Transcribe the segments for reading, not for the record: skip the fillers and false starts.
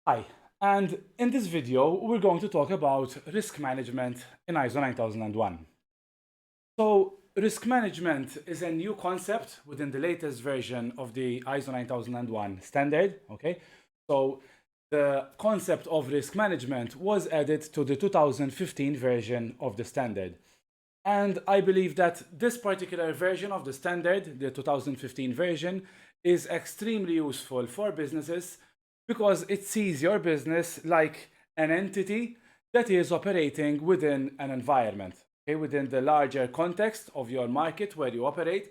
Hi, and in this video, we're going to talk about risk management in ISO 9001. So, risk management is a new concept within the latest version of the ISO 9001 standard, okay? So, the concept of risk management was added to the 2015 version of the standard. And I believe that this particular version of the standard, the 2015 version, is extremely useful for businesses because it sees your business like an entity that is operating within an environment, okay, within the larger context of your market where you operate,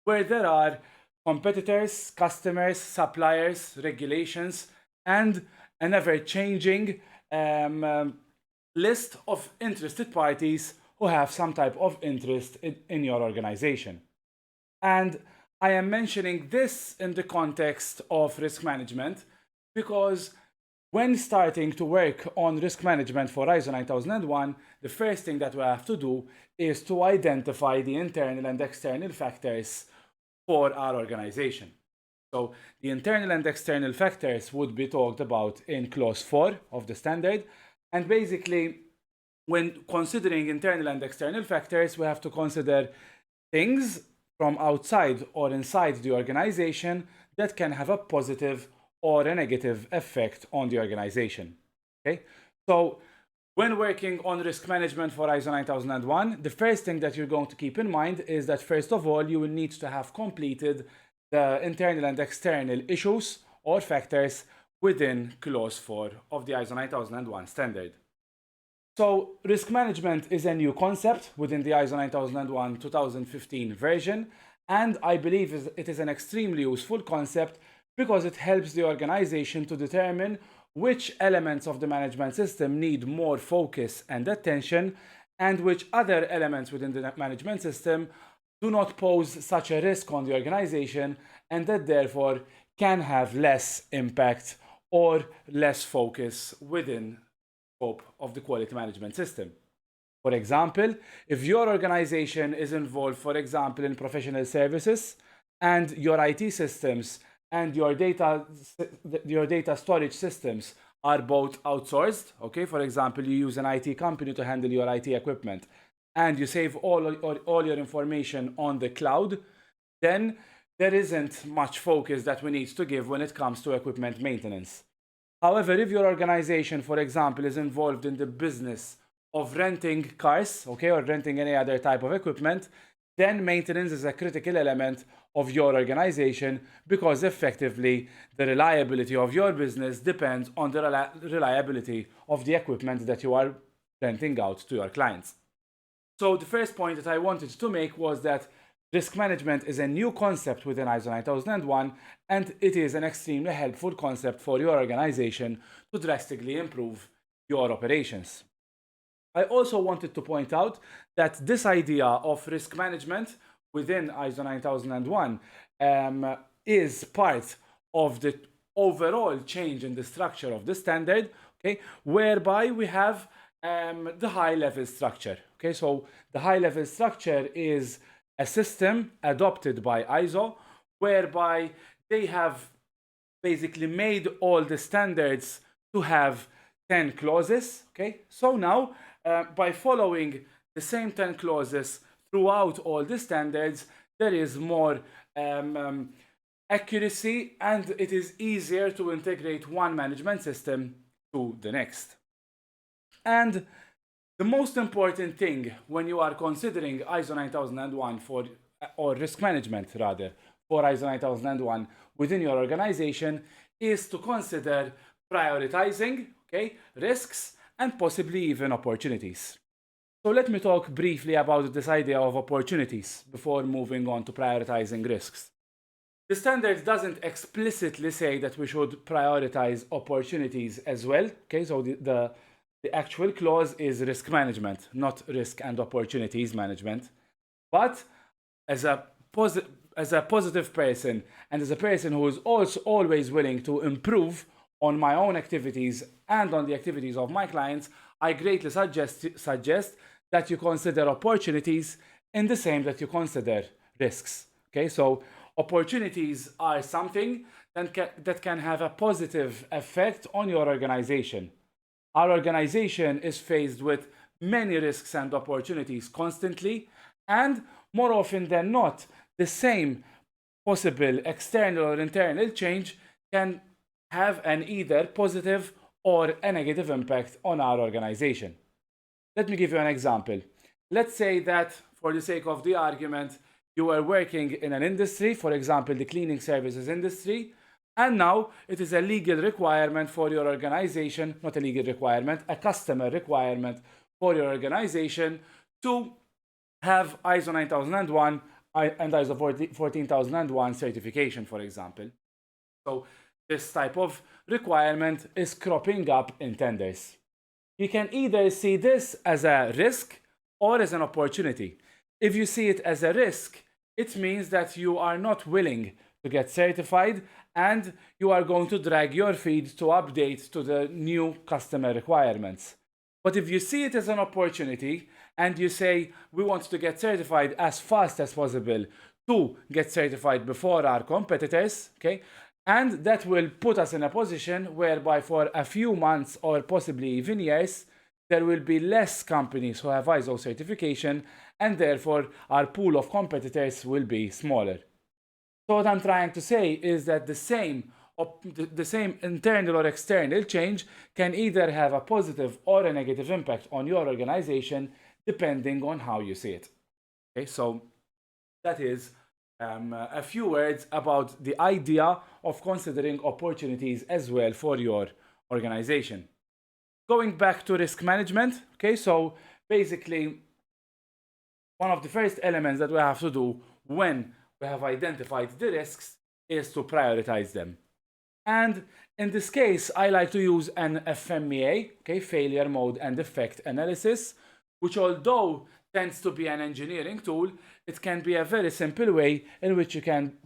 where there are competitors, customers, suppliers, regulations, and an ever-changing list of interested parties who have some type of interest in your organization. And I am mentioning this in the context of risk management because when starting to work on risk management for ISO 9001, the first thing that we have to do is to identify the internal and external factors for our organization. So the internal and external factors would be talked about in clause 4 of the standard. And basically, when considering internal and external factors, we have to consider things from outside or inside the organization that can have a positive or a negative effect on the organization. Okay? So when working on risk management for ISO 9001, the first thing that you're going to keep in mind is that first of all, you will need to have completed the internal and external issues or factors within clause 4 of the ISO 9001 standard. So risk management is a new concept within the ISO 9001 2015 version, and I believe it is an extremely useful concept because it helps the organization to determine which elements of the management system need more focus and attention, and which other elements within the management system do not pose such a risk on the organization and that therefore can have less impact or less focus within scope of the quality management system. For example, if your organization is involved, for example, in professional services and your IT systems and your data storage systems are both outsourced, okay, for example, you use an IT company to handle your IT equipment and you save all your information on the cloud, then there isn't much focus that we need to give when it comes to equipment maintenance. However, if your organization, for example, is involved in the business of renting cars, okay, or renting any other type of equipment, then maintenance is a critical element of your organization because effectively the reliability of your business depends on the reliability of the equipment that you are renting out to your clients. So the first point that I wanted to make was that risk management is a new concept within ISO 9001, and it is an extremely helpful concept for your organization to drastically improve your operations. I also wanted to point out that this idea of risk management within ISO 9001 is part of the overall change in the structure of the standard, okay, whereby we have the high-level structure. Okay, so the high-level structure is a system adopted by ISO whereby they have basically made all the standards to have 10 clauses. Okay, so now by following the same 10 clauses throughout all the standards, there is more accuracy and it is easier to integrate one management system to the next. And the most important thing when you are considering ISO 9001 or risk management rather, for ISO 9001 within your organization is to consider prioritizing, okay, risks and possibly even opportunities. So let me talk briefly about this idea of opportunities before moving on to prioritizing risks. The standard doesn't explicitly say that we should prioritize opportunities as well, okay, so the actual clause is risk management, not risk and opportunities management. But as a positive person and as a person who is also always willing to improve on my own activities and on the activities of my clients, I greatly suggest that you consider opportunities in the same that you consider risks. Okay, so Opportunities are something that can have a positive effect on your organization. Our organization is faced with many risks and opportunities constantly, and more often than not, the same possible external or internal change can have an either positive or a negative impact on our organization. Let me give you an example. Let's say that, for the sake of the argument, you are working in an industry, for example, the cleaning services industry, and now it is a legal requirement for your organization, not a legal requirement, a customer requirement for your organization to have ISO 9001 and ISO 14001 certification, for example. So this type of requirement is cropping up in tenders. You can either see this as a risk or as an opportunity. If you see it as a risk, it means that you are not willing to get certified and you are going to drag your feet to update to the new customer requirements. But if you see it as an opportunity and you say, we want to get certified as fast as possible to get certified before our competitors, okay? And that will put us in a position whereby for a few months or possibly even years, there will be less companies who have ISO certification and therefore our pool of competitors will be smaller. So what I'm trying to say is that the same internal or external change can either have a positive or a negative impact on your organization depending on how you see it. Okay, so that is a few words about the idea of considering opportunities as well for your organization. Going back to risk management, okay, so basically one of the first elements that we have to do when we have identified the risks is to prioritize them. And in this case, I like to use an FMEA, okay, failure mode and effect analysis, which although tends to be an engineering tool, it can be a very simple way in which you can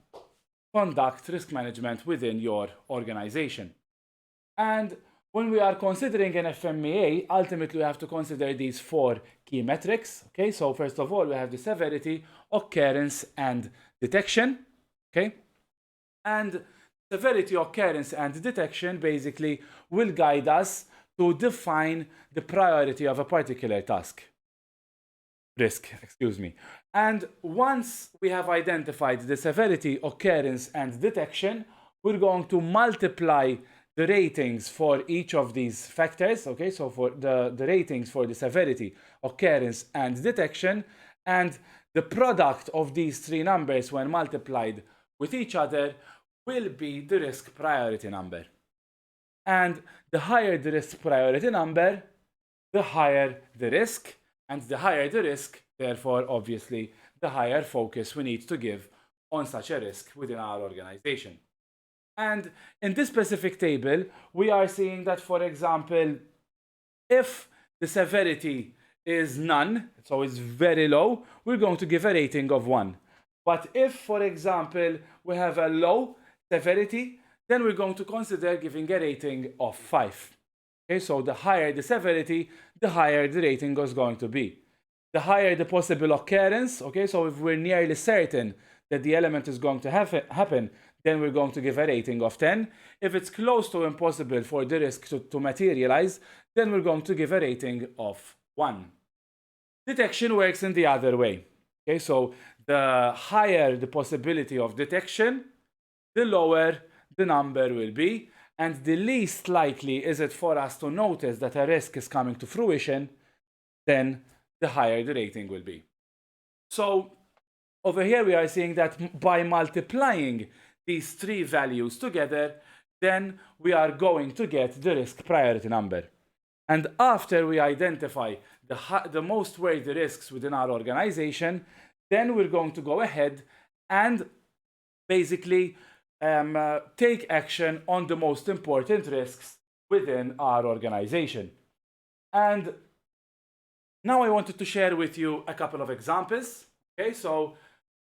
conduct risk management within your organization. And when we are considering an FMEA, ultimately we have to consider these four key metrics. Okay, so first of all, we have the severity, occurrence, and detection. Okay, and severity, occurrence, and detection basically will guide us to define the priority of a particular risk, excuse me. And once we have identified the severity, occurrence, and detection, we're going to multiply the ratings for each of these factors, okay? So for the ratings for the severity, occurrence, and detection, and the product of these three numbers when multiplied with each other will be the risk priority number. And the higher the risk priority number, the higher the risk, and the higher the risk, therefore, obviously, the higher focus we need to give on such a risk within our organization. And in this specific table, we are seeing that, for example, if the severity is none, so it's very low, we're going to give a rating of 1. But if, for example, we have a low severity, then we're going to consider giving a rating of 5. Okay, so the higher the severity, the higher the rating is going to be. The higher the possible occurrence, okay, so if we're nearly certain that the element is going to happen, then we're going to give a rating of 10. If it's close to impossible for the risk to materialize, then we're going to give a rating of 1. Detection works in the other way. Okay, so the higher the possibility of detection, the lower the number will be, and the least likely is it for us to notice that a risk is coming to fruition, then the higher the rating will be. So over here we are seeing that by multiplying these three values together, then we are going to get the risk priority number. And after we identify the most worthy risks within our organization, then we're going to go ahead and basically take action on the most important risks within our organization. And now I wanted to share with you a couple of examples. Okay, so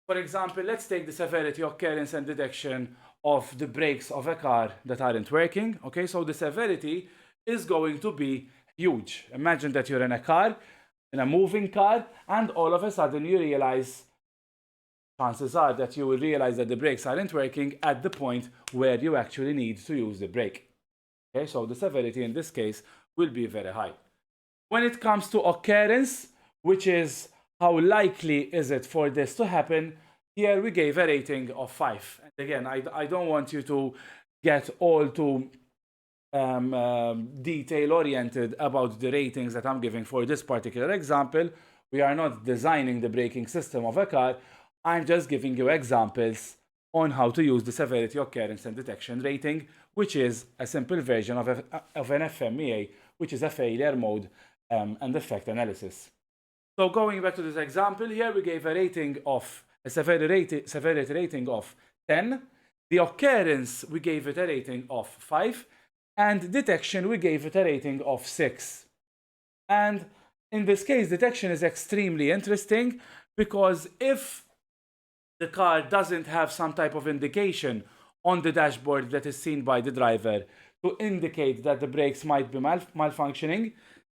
for example, let's take the severity, occurrence, and detection of the brakes of a car that aren't working. Okay, so the severity is going to be huge. Imagine that you're in a car, in a moving car, and all of a sudden you realize chances are that you will realize that the brakes aren't working at the point where you actually need to use the brake. Okay, so the severity in this case will be very high. When it comes to occurrence, which is how likely is it for this to happen, here we gave a rating of 5. And again, I don't want you to get all too detail-oriented about the ratings that I'm giving for this particular example. We are not designing the braking system of a car. I'm just giving you examples on how to use the severity, occurrence, and detection rating, which is a simple version of an FMEA, which is a failure mode and effect analysis. So going back to this example, here we gave a rating of a severity rating of 10. The occurrence, we gave it a rating of 5. And detection, we gave it a rating of 6. And in this case, detection is extremely interesting because if the car doesn't have some type of indication on the dashboard that is seen by the driver to indicate that the brakes might be malfunctioning,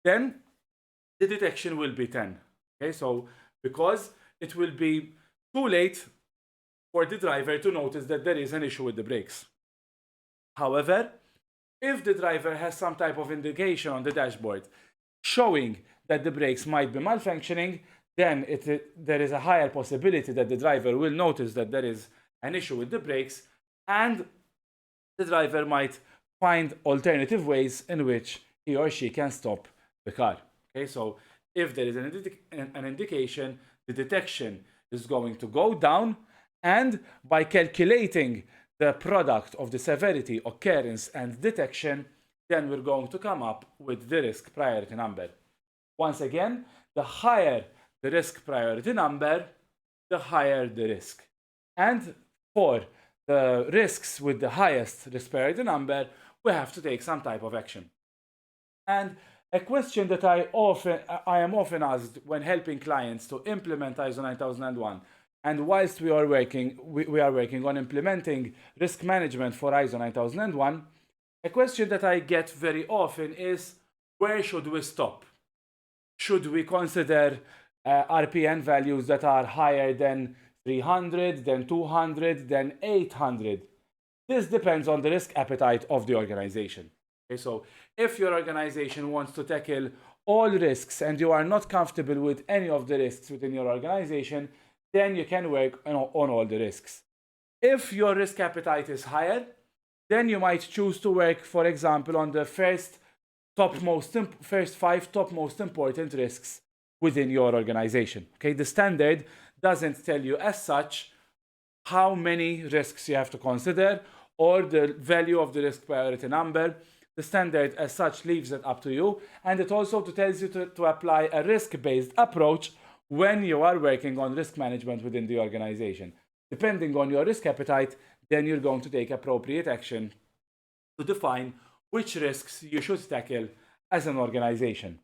then the detection will be 10. Okay, so because it will be too late for the driver to notice that there is an issue with the brakes. However, if the driver has some type of indication on the dashboard showing that the brakes might be malfunctioning, then there is a higher possibility that the driver will notice that there is an issue with the brakes, and the driver might find alternative ways in which he or she can stop the car. Okay, so if there is an indication, the detection is going to go down, and by calculating the product of the severity, occurrence, and detection, then we're going to come up with the risk priority number. Once again, the higher the risk priority number, the higher the risk. And for the risks with the highest risk priority number, we have to take some type of action. And a question that I am often asked when helping clients to implement ISO 9001, and whilst we are working on implementing risk management for ISO 9001, a question that I get very often is, where should we stop? Should we consider RPN values that are higher than 300, than 200, than 800? This depends on the risk appetite of the organization. Okay, so if your organization wants to tackle all risks and you are not comfortable with any of the risks within your organization, then you can work on all the risks. If your risk appetite is higher, then you might choose to work, for example, on the first 5 top most important risks within your organization. Okay, the standard doesn't tell you as such how many risks you have to consider or the value of the risk priority number. The standard as such leaves it up to you, and it also tells you to apply a risk-based approach when you are working on risk management within the organization. Depending on your risk appetite, then you're going to take appropriate action to define which risks you should tackle as an organization.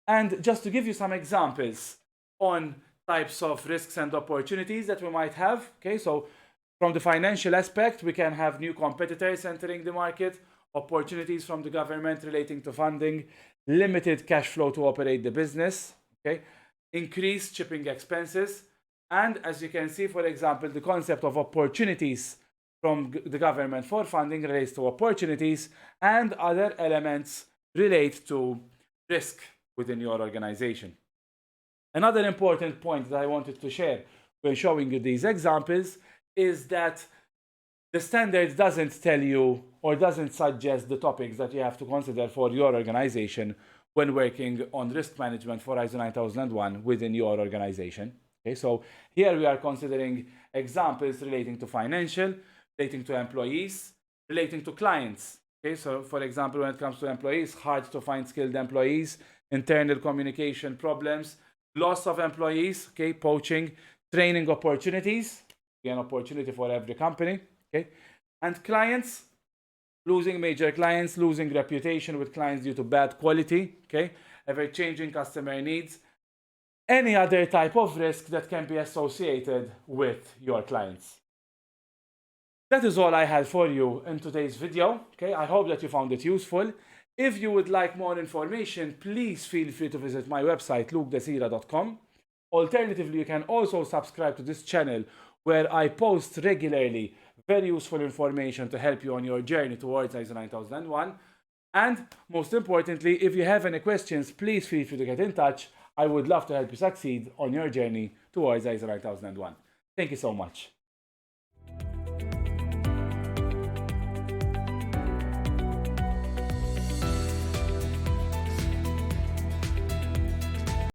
And just to give you some examples on types of risks and opportunities that we might have, okay, so from the financial aspect, we can have new competitors entering the market, opportunities from the government relating to funding, limited cash flow to operate the business, okay, increased shipping expenses, and as you can see, for example, the concept of opportunities from the government for funding relates to opportunities, and other elements relate to risk within your organization. Another important point that I wanted to share when showing you these examples is that the standard doesn't tell you or doesn't suggest the topics that you have to consider for your organization when working on risk management for ISO 9001 within your organization. Okay, so here we are considering examples relating to financial, relating to employees, relating to clients. Okay, so for example, when it comes to employees, hard to find skilled employees, internal communication problems, loss of employees, okay, poaching, training opportunities, an opportunity for every company, okay, and clients, losing major clients, losing reputation with clients due to bad quality, okay, ever-changing customer needs, any other type of risk that can be associated with your clients. That is all I had for you in today's video, okay, I hope that you found it useful. If you would like more information, please feel free to visit my website, lukedesira.com, Alternatively, you can also subscribe to this channel where I post regularly very useful information to help you on your journey towards ISO 9001. And most importantly, if you have any questions, please feel free to get in touch. I would love to help you succeed on your journey towards ISO 9001. Thank you so much.